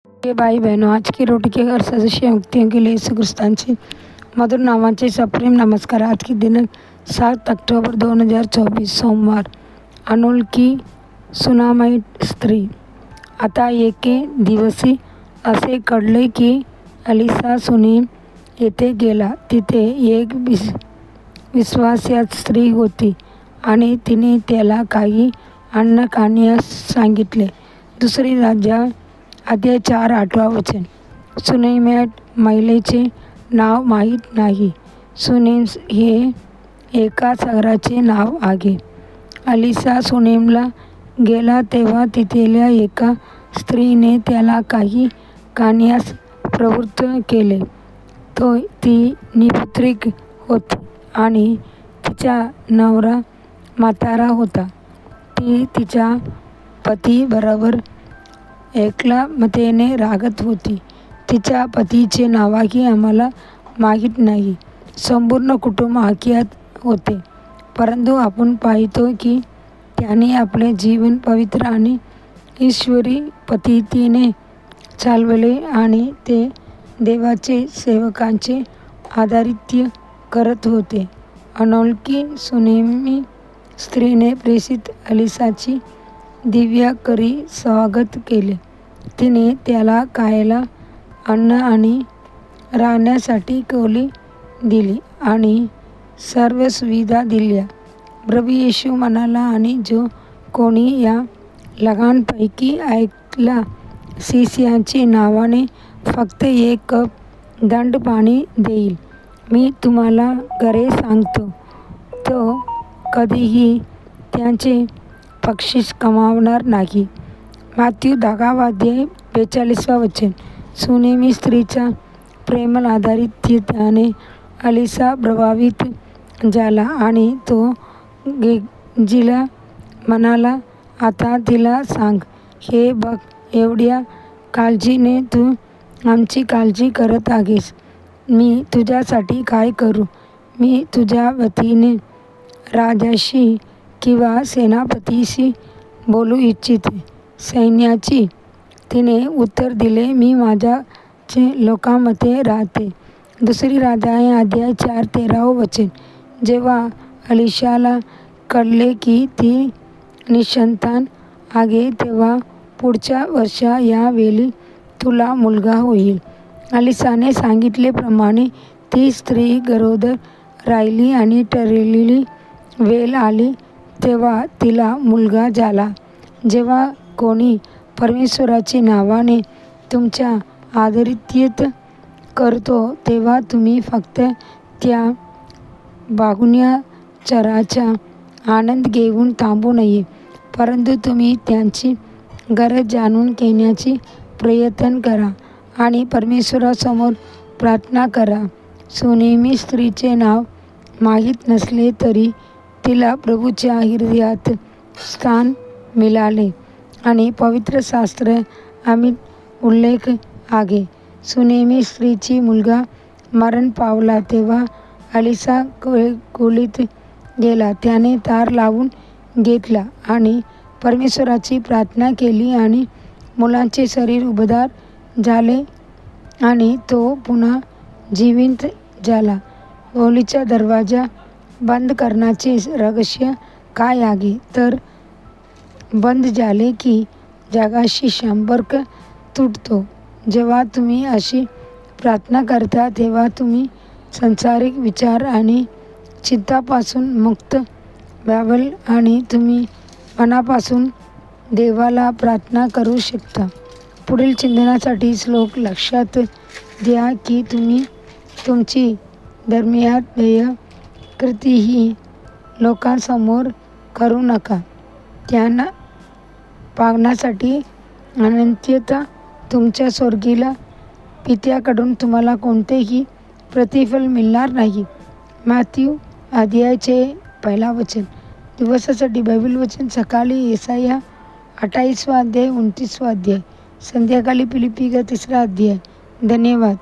ये भाई बहनों, आज की रोटी के घर सदस्य मुक्तियों के लिए यीशु क्रिस्तांचे मधुर नावांचे सप्रेम नमस्कार। आज की दिनांक 7 ऑक्टोबर 2024 सोमवार। अनोळखी सुनामाईत स्त्री। आता एके दिवशी असे घडले की एलिसा सुनेम येथे गेला। तिथे एक विश्वासात स्त्री होती आणि तिने त्याला काही अन्न खाण्यास सांगितले। दुसरी राजा अध्याय 4:8 सुनेमाईत महिलेचे नाव माहीत नाही। सुनेम हे एका शहराचे नाव आहे। एलिसा सुनेमला गेला तेव्हा तिथल्या एका स्त्रीने त्याला काही खाण्यास प्रवृत्त केले। ती निपुत्रिक होती आणि तिचा नवरा म्हातारा होता। ती तिच्या पतीबरोबर एकलमतेने राहत होती। तिच्या पतीचे नावही आम्हाला माहीत नाही। संपूर्ण कुटुंब अज्ञात होते, परंतु आपण पाहतो की त्याने आपले जीवन पवित्र आणि ईश्वरी पद्धतीने चालवले आणि ते देवाचे सेवकांचे आदरातिथ्य करत होते। अनोळखी सुनेमी स्त्रीने प्रेषित एलिसाची दिव्य करी स्वागत केले। तिने त्याला खायला अन्न आणि राहण्यासाठी खोली दिली आणि सर्व सुविधा दिल्या। प्रभू येशू म्हणाला, आणि जो कोणी या लहानपैकी ऐकला शिष्याच्या नावाने फक्त एक कप थंड पाणी देईल, मी तुम्हाला खरे सांगतो, तो कधीही त्याचे बक्षीस गमावणार नाही। मत्ती 10:42 सुनेमी स्त्रीच्या प्रेमळ आदरातिथ्याने एलिसा प्रभावित झाला आणि तो गेहजीला म्हणाला, आता तिला सांग, हे बघ, एवढ्या काळजीने तू आमची काळजी करत आहेस, मी तुझ्यासाठी काय करू? मी तुझ्या वतीने राजाशी किंवा सेनापतीशी बोलू इच्छिते। सैन्याची तिने उत्तर दिले, मी माझ्या लोकांमध्ये राहते। दुसरी राजा अध्याय 4:13 जेव्हा एलिशाला कळले की ती निसंतान आहे, तेव्हा पुढच्या वर्षा या वेळी तुला मुलगा होईल। एलिसाने सांगितल्याप्रमाणे ती स्त्री गरोदर राहिली आणि ठरलेली वेळ आली तेव्हा तिला मुलगा झाला। जेव्हा कोणी परमेश्वराच्या नावाने तुमच्या आदरातिथ्य करतो, तेव्हा तुम्ही फक्त त्या भाग्यचराचा आनंद घेऊन थांबू नये, परंतु तुम्ही त्यांची गरज जाणून घेण्याचा प्रयत्न करा आणि परमेश्वरासमोर प्रार्थना करा। सुनेमी स्त्रीचे नाव माहीत नसले तरी तिला प्रभूच्या हृदयात स्थान मिळाले आणि पवित्र शास्त्र अमित उल्लेख आहे। सुनेमी स्त्रीची मुलगा मरण पावला तेव्हा एलिसा खोलीत गेला। त्याने दार लावून घेतला आणि परमेश्वराची प्रार्थना केली आणि मुलाचे शरीर उबदार झाले आणि तो पुन्हा जिवंत झाला। खोलीचा दरवाजा बंद करण्याचे रहस्य काय आहे? तर बंद झाले की जगाशी संपर्क तुटतो। जेव्हा तुम्ही अशी प्रार्थना करता तेव्हा तुम्ही सांसारिक विचार आणि चिंतापासून मुक्त व्हाल आणि तुम्ही मनापासून देवाला प्रार्थना करू शकता। पुढील चिंतनासाठी श्लोक लक्षात घ्या की तुम्ही तुमची धर्मीय कृतीही लोकांसमोर करू नका, त्यांना पाहण्यासाठी अन्यथा तुमच्या स्वर्गीय पित्याकडून तुम्हाला कोणतेही प्रतिफल मिळणार नाही। मत्ती अध्याय 1 दिवसासाठी बायबल वचन सकाळी येसाया 28 अध्याय 29 संध्याकाळी फिलिप्पी 3 अध्याय। धन्यवाद।